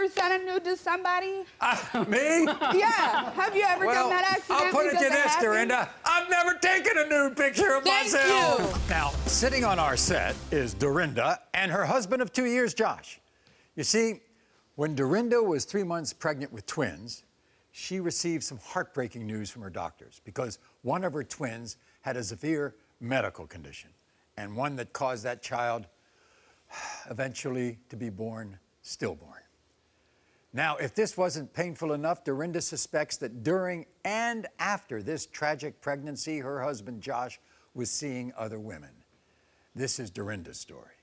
sent a nude to somebody? Me? Yeah. Have you ever done that accidentally? I'll put it to this, Dorinda. I've never taken a nude picture of myself. Thank you. Now, sitting on our set is Dorinda and her husband of 2 years, Josh. You see, when Dorinda was 3 months pregnant with twins, she received some heartbreaking news from her doctors because one of her twins had a severe medical condition and one that caused that child eventually to be born stillborn. Now, if this wasn't painful enough, Dorinda suspects that during and after this tragic pregnancy, her husband Josh was seeing other women. This is Dorinda's story.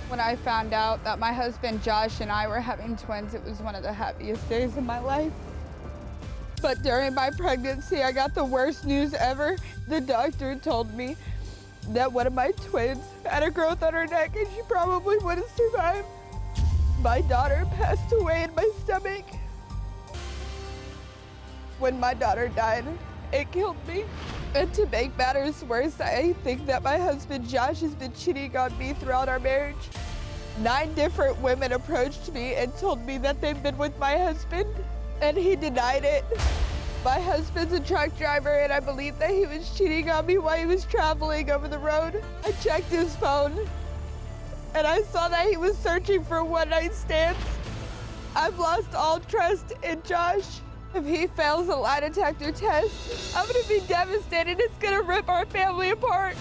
When I found out that my husband Josh and I were having twins, it was one of the happiest days of my life. But during my pregnancy, I got the worst news ever. The doctor told me that one of my twins had a growth on her neck and she probably wouldn't survive. My daughter passed away in my stomach. When my daughter died, it killed me. And to make matters worse, I think that my husband Josh has been cheating on me throughout our marriage. 9 different women approached me and told me that they've been with my husband, and he denied it. My husband's a truck driver, and I believe that he was cheating on me while he was traveling over the road. I checked his phone, and I saw that he was searching for one-night stands. I've lost all trust in Josh. If he fails a lie detector test, I'm gonna be devastated. It's gonna rip our family apart.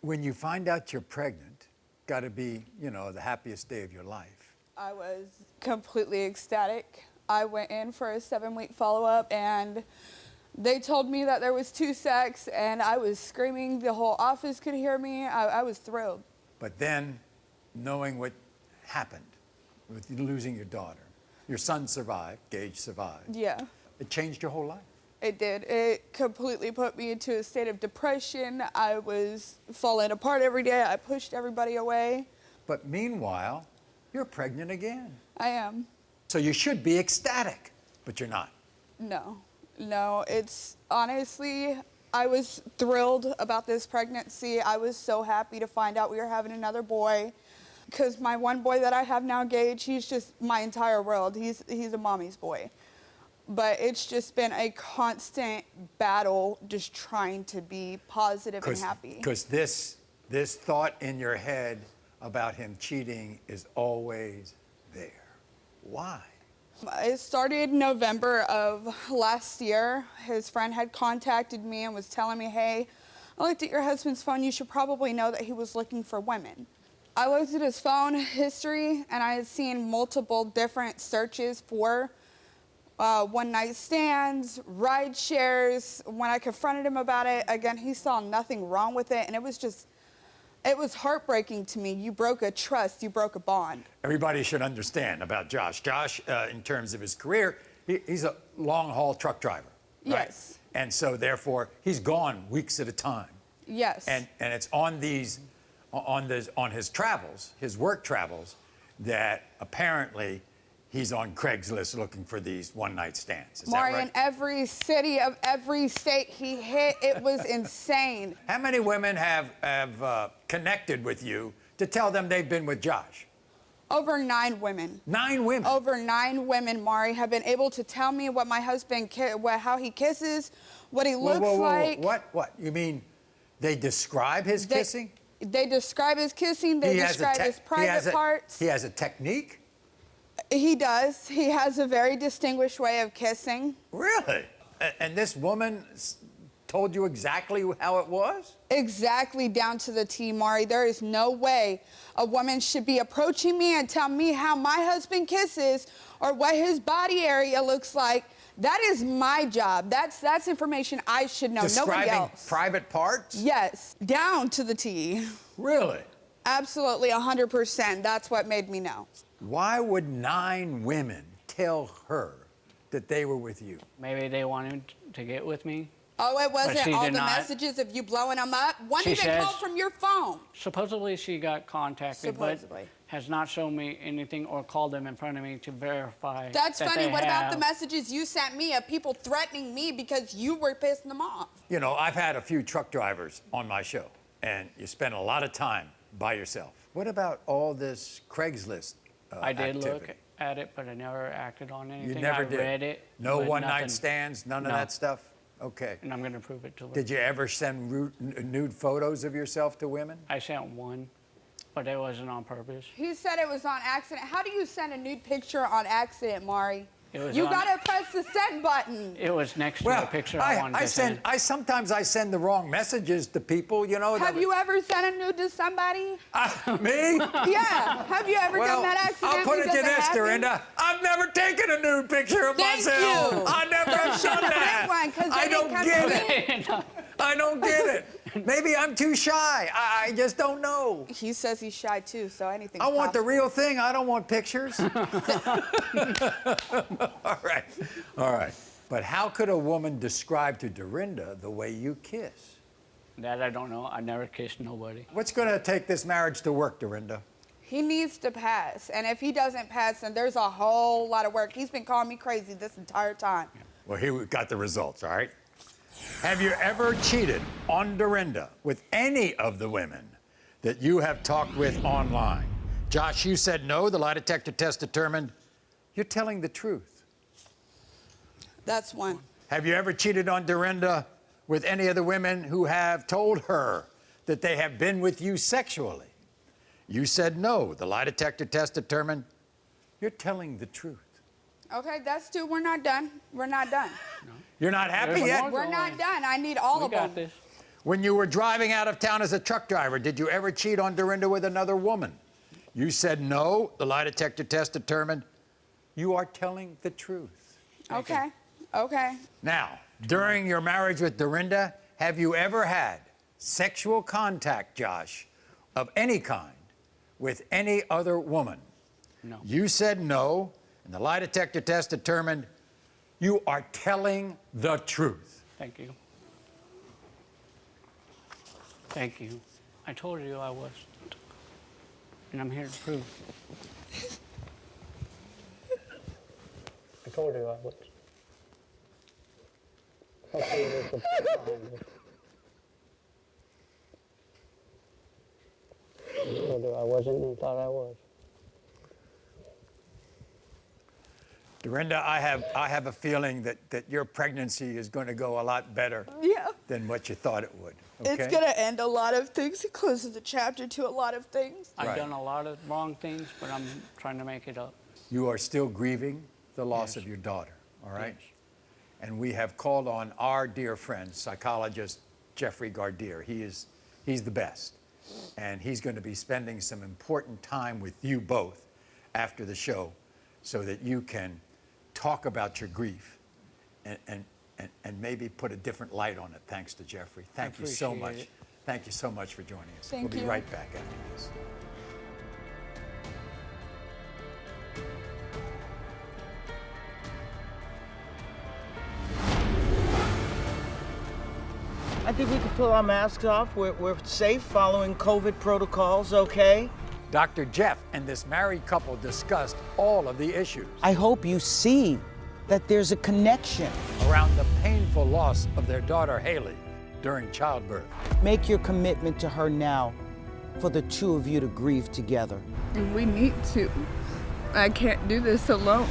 When you find out you're pregnant, gotta be, the happiest day of your life. I was completely ecstatic. I went in for a 7-week follow-up and they told me that there was 2 sacs and I was screaming. The whole office could hear me. I was thrilled. But then, knowing what happened with you losing your daughter, your son survived, Gage survived. Yeah. It changed your whole life. It did. It completely put me into a state of depression. I was falling apart every day. I pushed everybody away. But meanwhile, you're pregnant again. I am. So you should be ecstatic, but you're not. No, it's honestly, I was thrilled about this pregnancy. I was so happy to find out we were having another boy. Because my one boy that I have now, Gage, he's just my entire world. He's a mommy's boy. But it's just been a constant battle just trying to be positive and happy. Because this thought in your head about him cheating is always there. Why? It started November of last year. His friend had contacted me and was telling me, hey, I looked at your husband's phone. You should probably know that he was looking for women. I looked at his phone history and I had seen multiple different searches for one-night stands, ride shares. When I confronted him about it, again, he saw nothing wrong with it. And it was heartbreaking to me. You broke a trust, you broke a bond. Everybody should understand about Josh. Josh, in terms of his career, he's a long-haul truck driver. Right? Yes. And so therefore, he's gone weeks at a time. Yes. And it's on his travels, his work travels, that apparently he's on Craigslist looking for these one-night stands. Is Maury, that right? in every city of every state he hit, it was insane. How many women have connected with you to tell them they've been with Josh? Over 9 women. 9 women? Over 9 women, Maury, have been able to tell me what my husband, how he kisses, what he looks like. What? You mean they describe his kissing? They describe his kissing. They describe his private parts. He has a technique? He does. He has a very distinguished way of kissing. Really? And this woman told you exactly how it was? Exactly down to the T, Maury. There is no way a woman should be approaching me and tell me how my husband kisses or what his body area looks like. That is my job. That's information I should know. Nobody else. Describing private parts? Yes, down to the T. Really? Absolutely, 100%. That's what made me know. Why would 9 women tell her that they were with you? Maybe they wanted to get with me. Oh, it wasn't all the not. messages of you blowing them up? One even called from your phone. Supposedly she got contacted, Supposedly. but has not shown me anything or called them in front of me to verify. That's that funny. they What about the have. messages you sent me of people threatening me because you were pissing them off? You know, I've had a few truck drivers on my show, and you spend a lot of time by yourself. What about all this Craigslist I did look activity. at it, but I never acted on anything. You never I did? read it. No but one-night nothing. stands, none of No. that stuff? Okay. And I'm going to prove it to her. Did you ever send nude photos of yourself to women? I sent one, but it wasn't on purpose. He said it was on accident. How do you send a nude picture on accident, Maury? It was You on- gotta press the send button. It was next to the picture I wanted to send. Sometimes I send the wrong messages to people, you know. Have you ever sent a nude to somebody? Me? Yeah. Have you ever done that accidentally? I'll put it to Does this, happen? Dorinda. I've never taken a nude picture of Thank myself. you. I never have done that. One, 'cause I then don't it comes get in. it. I don't get it. Maybe I'm too shy. I just don't know. He says he's shy too, so anything's I want the possible. real thing. I don't want pictures. All right. All right. But how could a woman describe to Dorinda the way you kiss? That I don't know. I never kissed nobody. What's going to take this marriage to work, Dorinda? He needs to pass, and if he doesn't pass, then there's a whole lot of work. He's been calling me crazy this entire time. Well, here we've got the results, all right? Have you ever cheated on Dorinda with any of the women that you have talked with online? Josh, you said no. The lie detector test determined you're telling the truth. That's one. Have you ever cheated on Dorinda with any of the women who have told her that they have been with you sexually? You said no. The lie detector test determined you're telling the truth. Okay, that's two. We're not done. We're not done. You're not happy There's yet? more. We're not done. I need all We of them. got this. When you were driving out of town as a truck driver, did you ever cheat on Dorinda with another woman? You said no. The lie detector test determined you are telling the truth. Okay. Okay. Now, during your marriage with Dorinda, have you ever had sexual contact, Josh, of any kind with any other woman? No. You said no, and the lie detector test determined you are telling the truth. Thank you. Thank you. I told you I wasn't. And I'm here to prove. I told you I was. Hopefully there's a behind this. I told you I wasn't, and you thought I was. Dorinda, I have a feeling that your pregnancy is going to go a lot better Yeah. than what you thought it would. Okay? It's gonna end a lot of things. It closes the chapter to a lot of things. I've Right. done a lot of wrong things, but I'm trying to make it up. You are still grieving the loss Yes. of your daughter, all right? Yes. And we have called on our dear friend, psychologist Jeffrey Gardiere. He's the best. And he's going to be spending some important time with you both after the show so that you can talk about your grief and maybe put a different light on it, thanks to Jeffrey. Thank you so appreciate much. it. Thank you so much for joining us. Thank we'll be you. right back after this. I think we can pull our masks off. We're safe following COVID protocols, okay? Dr. Jeff and this married couple discussed all of the issues I hope you see that there's a connection. around the painful loss of their daughter Haley during childbirth. Make your commitment to her now for the two of you to grieve together. We need to. I can't do this alone.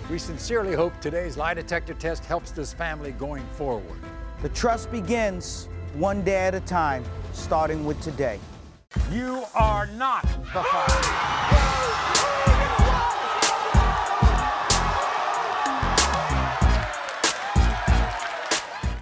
We sincerely hope today's lie detector test helps this family going forward. The trust begins one day at a time, starting with today. You are not the father.